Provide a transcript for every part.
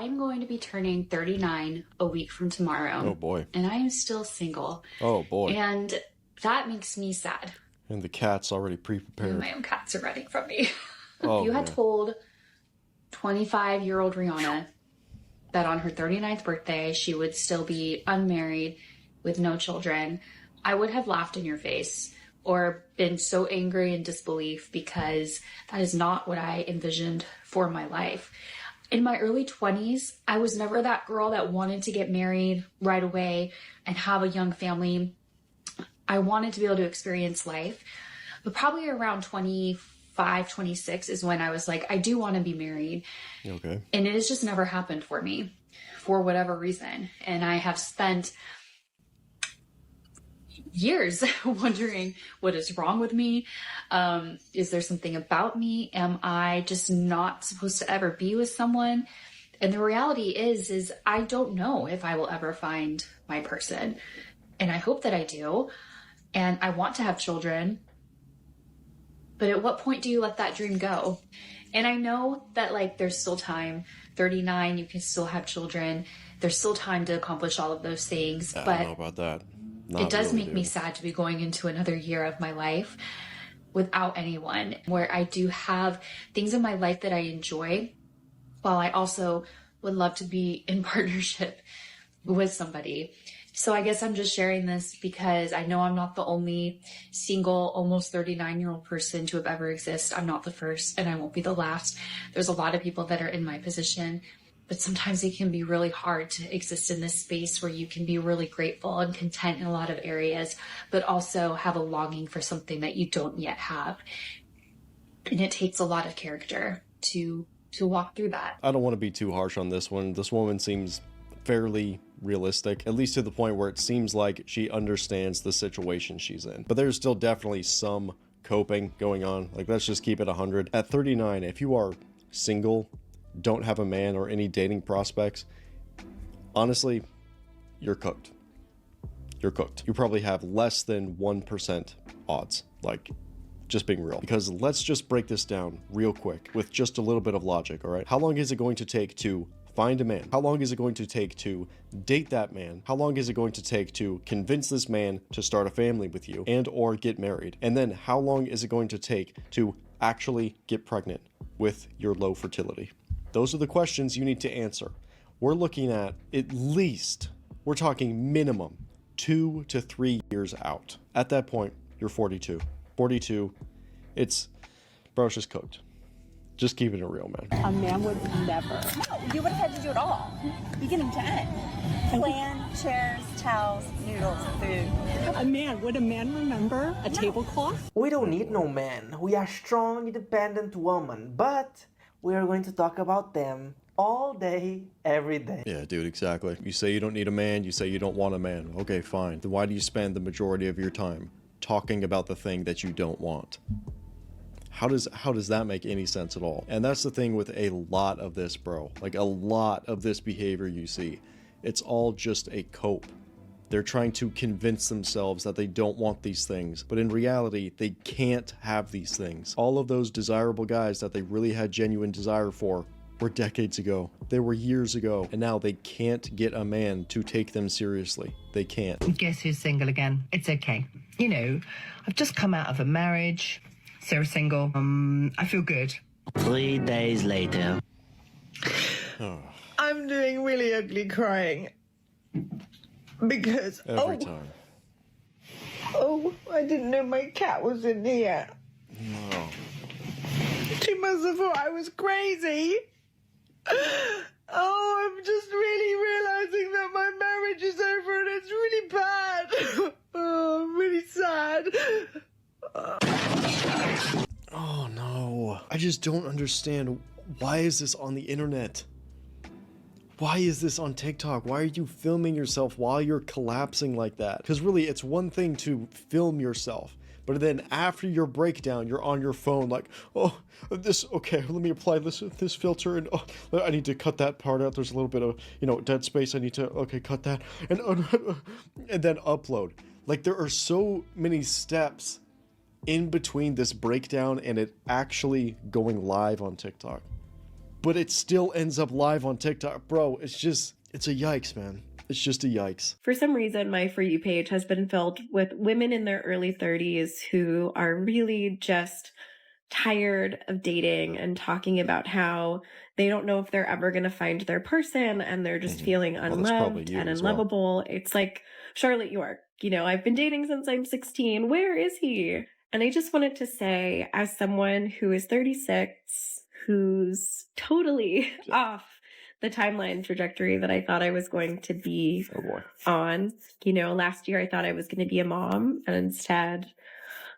I'm going to be turning 39 a week from tomorrow. Oh boy. And I am still single. Oh boy. And that makes me sad. And the cat's already pre-prepared. My own cats are running from me. Oh, if you had told 25-year-old Rihanna that on her 39th birthday she would still be unmarried with no children, I would have laughed in your face or been so angry in disbelief, because that is not what I envisioned for my life. In my early 20s, I was never that girl that wanted to get married right away and have a young family. I wanted to be able to experience life. But probably around 25, 26 is when I was like, I do want to be married. Okay. And it has just never happened for me for whatever reason. And I have spent years wondering what is wrong with me. Is there something about me? Am I just not supposed to ever be with someone? And the reality is I don't know if I will ever find my person. And I hope that I do. And I want to have children. But at what point do you let that dream go? And I know that like there's still time. 39, you can still have children. There's still time to accomplish all of those things. I but don't know about that. it does make me sad to be going into another year of my life without anyone, where I do have things in my life that I enjoy, while I also would love to be in partnership with somebody. So I guess I'm just sharing this because I know I'm not the only single, almost 39-year-old person to have ever existed. I'm not the first, and I won't be the last. There's a lot of people that are in my position. But sometimes it can be really hard to exist in this space where you can be really grateful and content in a lot of areas, but also have a longing for something that you don't yet have. And it takes a lot of character to walk through that. I don't want to be too harsh on this one. This woman seems fairly realistic, at least to the point where it seems like she understands the situation she's in. But there's still definitely some coping going on. Like, let's just keep it 100. At 39, if you are single, don't have a man or any dating prospects, honestly, you're cooked. You're cooked. You probably have less than 1% odds, like, just being real. Because let's just break this down real quick with just a little bit of logic, all right? How long is it going to take to find a man? How long is it going to take to date that man? How long is it going to take to convince this man to start a family with you and or get married? And then how long is it going to take to actually get pregnant with your low fertility? Those are the questions you need to answer. We're looking at least, we're talking minimum 2 to 3 years out. At that point, you're 42. 42, bro, it's just cooked. Just keeping it real, man. A man would never. No, you would have had to do it all. Beginning to end. Plan, chairs, towels, noodles, food. A man, would a man remember a tablecloth? We don't need no man. We are strong, independent women, but we are going to talk about them all day, every day. Yeah, dude, exactly. You say you don't need a man, you say you don't want a man. Okay, fine. Then why do you spend the majority of your time talking about the thing that you don't want? How does that make any sense at all? And that's the thing with a lot of this, bro. Like, a lot of this behavior you see. It's all just a cope. They're trying to convince themselves that they don't want these things, but in reality, they can't have these things. All of those desirable guys that they really had genuine desire for were decades ago. They were years ago, and now they can't get a man to take them seriously. They can't. Guess who's single again? It's okay. You know, I've just come out of a marriage. So single. I feel good. 3 days later. Oh. I'm doing really ugly crying. Because, Every time. Oh, I didn't know my cat was in here. No. She must have thought I was crazy. Oh, I'm just really realizing that my marriage is over and it's really bad. Oh, I'm really sad. Oh no. I just don't understand. Why is this on the internet? Why is this on TikTok? Why are you filming yourself while you're collapsing like that? Because really, it's one thing to film yourself, but then after your breakdown, you're on your phone like, oh, okay, let me apply this filter, and oh, I need to cut that part out. There's a little bit of, dead space. I need to, okay, cut that, and then upload. Like, there are so many steps in between this breakdown and it actually going live on TikTok. but it still ends up live on TikTok. Bro, it's a yikes, man. It's just a yikes. For some reason, my For You page has been filled with women in their early 30s who are really just tired of dating and talking about how they don't know if they're ever going to find their person and they're just feeling unloved and unlovable. Well. It's like Charlotte York, you know, I've been dating since I'm 16. Where is he? And I just wanted to say, as someone who is 36, who's totally off the timeline trajectory that I thought I was going to be on. You know, last year I thought I was going to be a mom, and instead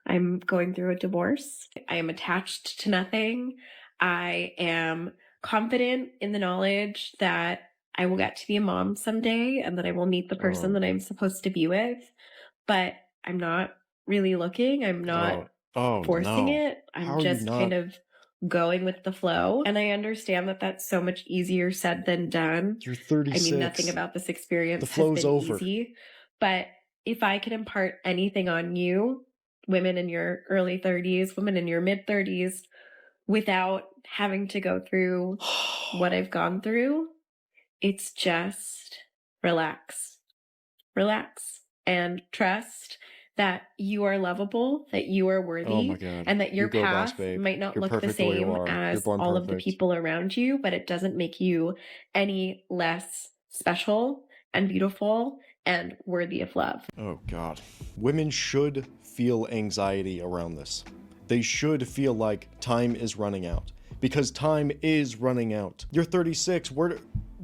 I'm going through a divorce. I am attached to nothing. I am confident in the knowledge that I will get to be a mom someday and that I will meet the person that I'm supposed to be with. But I'm not really looking. I'm not forcing it. I'm just kind of going with the flow. And I understand that that's so much easier said than done. You're 36. I mean, nothing about this experience the flow's has been over. Easy. But if I could impart anything on you, women in your early 30s, women in your mid 30s, without having to go through what I've gone through, it's just relax. Relax and trust that you are lovable, that you are worthy, and that your path might not look the same as all of the people around you, but it doesn't make you any less special and beautiful and worthy of love. Oh God. Women should feel anxiety around this. They should feel like time is running out, because time is running out. You're 36.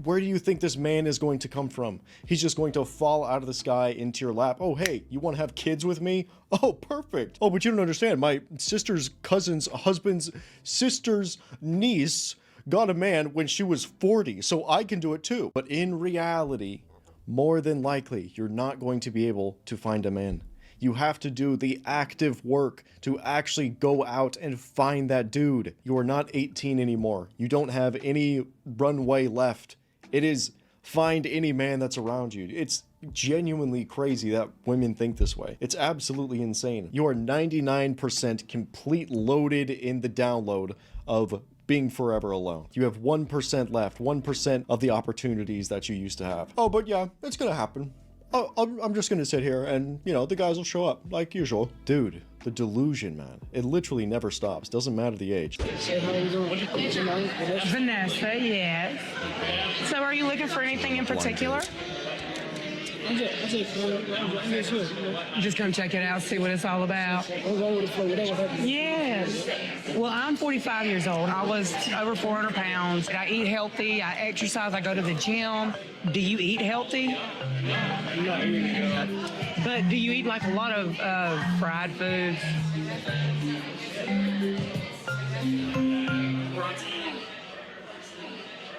Where do you think this man is going to come from? He's just going to fall out of the sky into your lap. Oh, hey, you want to have kids with me? Oh, perfect. Oh, but you don't understand. My sister's cousin's husband's sister's niece got a man when she was 40, so I can do it too. But in reality, more than likely, you're not going to be able to find a man. You have to do the active work to actually go out and find that dude. You are not 18 anymore. You don't have any runway left. It is find any man that's around you. It's genuinely crazy that women think this way. It's absolutely insane. You are 99% complete loaded in the download of being forever alone. You have 1% left, 1% of the opportunities that you used to have. Oh, but yeah, it's gonna happen. I'm just gonna sit here and, you know, the guys will show up like usual. Dude, the delusion, man. It literally never stops. Doesn't matter the age. Vanessa, yes. So are you looking for anything in particular? Just come check it out, see what it's all about. Yes. Well, I'm 45 years old. I was over 400 pounds. I eat healthy. I exercise. I go to the gym. Do you eat healthy? But do you eat like a lot of fried foods?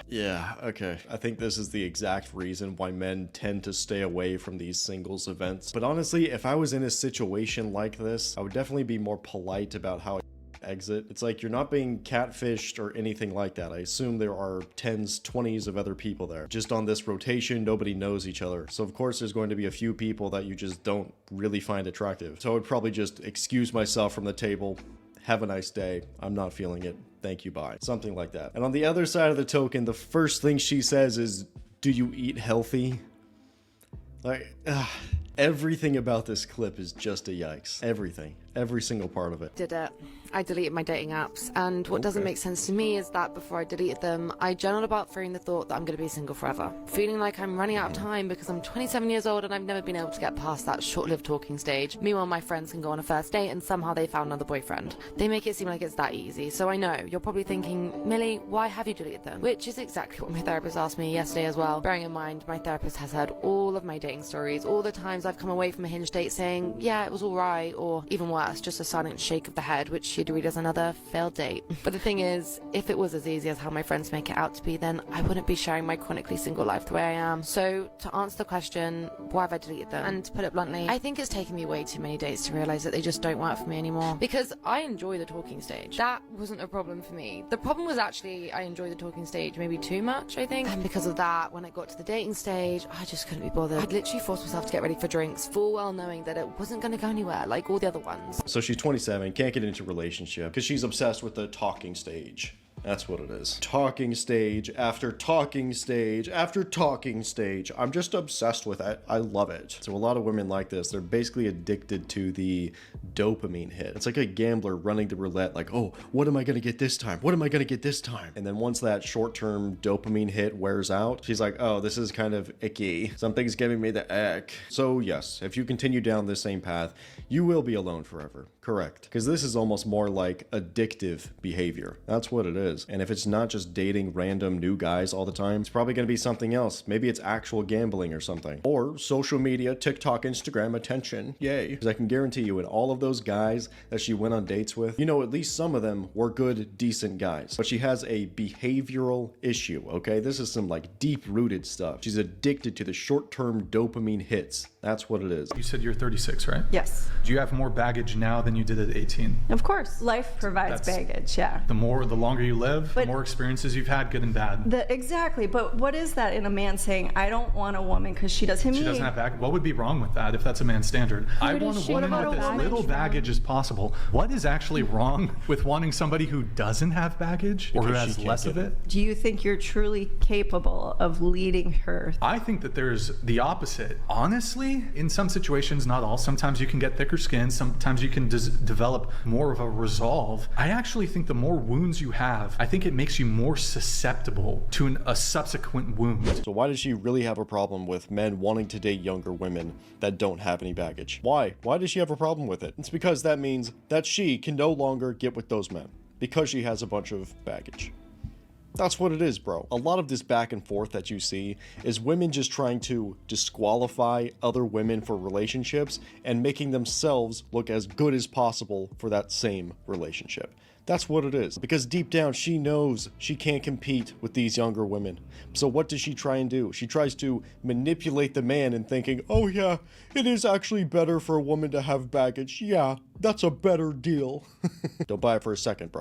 Yeah, okay. I think this is the exact reason why men tend to stay away from these singles events. But honestly, if I was in a situation like this, I would definitely be more polite about how I exit. It's like you're not being catfished or anything like that. I assume there are 10s, 20s of other people there. Just on this rotation, nobody knows each other. So of course there's going to be a few people that you just don't really find attractive. So I would probably just excuse myself from the table. Have a nice day. I'm not feeling it. Thank you, bye. Something like that. And on the other side of the token, the first thing she says is, do you eat healthy? Like, everything about this clip is just a yikes. Everything. Every single part of it. Did it. I deleted my dating apps, and what doesn't make sense to me is that before I deleted them, I journaled about fearing the thought that I'm going to be single forever. Feeling like I'm running out of time because I'm 27 years old and I've never been able to get past that short-lived talking stage. Meanwhile, my friends can go on a first date and somehow they found another boyfriend. They make it seem like it's that easy, so I know, you're probably thinking, Millie, why have you deleted them? Which is exactly what my therapist asked me yesterday as well. Bearing in mind, my therapist has heard all of my dating stories, all the times I've come away from a Hinge date saying, yeah, it was alright, or even worse, just a silent shake of the head, which she'd read as another failed date. But the thing is, if it was as easy as how my friends make it out to be, then I wouldn't be sharing my chronically single life the way I am. So to answer the question, why have I deleted them? And to put it bluntly, I think it's taken me way too many dates to realise that they just don't work for me anymore. Because I enjoy the talking stage. That wasn't a problem for me. The problem was actually I enjoyed the talking stage maybe too much, I think. And because of that, when it got to the dating stage, I just couldn't be bothered. I'd literally forced myself to get ready for drinks, full well knowing that it wasn't going to go anywhere like all the other ones. So she's 27, can't get into a relationship because she's obsessed with the talking stage. That's what it is. Talking stage after talking stage after talking stage. I'm just obsessed with it. I love it. So a lot of women like this. They're basically addicted to the dopamine hit. It's like a gambler running the roulette, like, oh, what am I gonna get this time? What am I gonna get this time? And then once that short-term dopamine hit wears out, she's like, oh, this is kind of icky. Something's giving me the ick. So yes, if you continue down this same path, you will be alone forever. Correct. Because this is almost more like addictive behavior. That's what it is. And if it's not just dating random new guys all the time, it's probably going to be something else. Maybe it's actual gambling or something. Or social media, TikTok, Instagram attention. Yay. Because I can guarantee you in all of those guys that she went on dates with, you know, at least some of them were good, decent guys. But she has a behavioral issue, okay? This is some like deep-rooted stuff. She's addicted to the short-term dopamine hits. That's what it is. You said you're 36, right? Yes. Do you have more baggage now than you did at 18? Of course. Life provides baggage, yeah. The longer you live, the more experiences you've had, good and bad. Exactly, but what is that in a man saying, I don't want a woman because she doesn't have baggage? What would be wrong with that if that's a man's standard? I want a woman with as little baggage as possible. What is actually wrong with wanting somebody who doesn't have baggage or who has less of it? Do you think you're truly capable of leading her? I think that there's the opposite. Honestly, in some situations, not all, sometimes you can get thicker skin, sometimes you can develop more of a resolve. I actually think the more wounds you have, I think it makes you more susceptible to a subsequent wound. So why does she really have a problem with men wanting to date younger women that don't have any baggage? Why? Why does she have a problem with it? It's because that means that she can no longer get with those men because she has a bunch of baggage. That's what it is, bro. A lot of this back and forth that you see is women just trying to disqualify other women for relationships and making themselves look as good as possible for that same relationship. That's what it is. Because deep down, she knows she can't compete with these younger women. So what does she try and do? She tries to manipulate the man in thinking, oh yeah, it is actually better for a woman to have baggage. Yeah, that's a better deal. Don't buy it for a second, bro.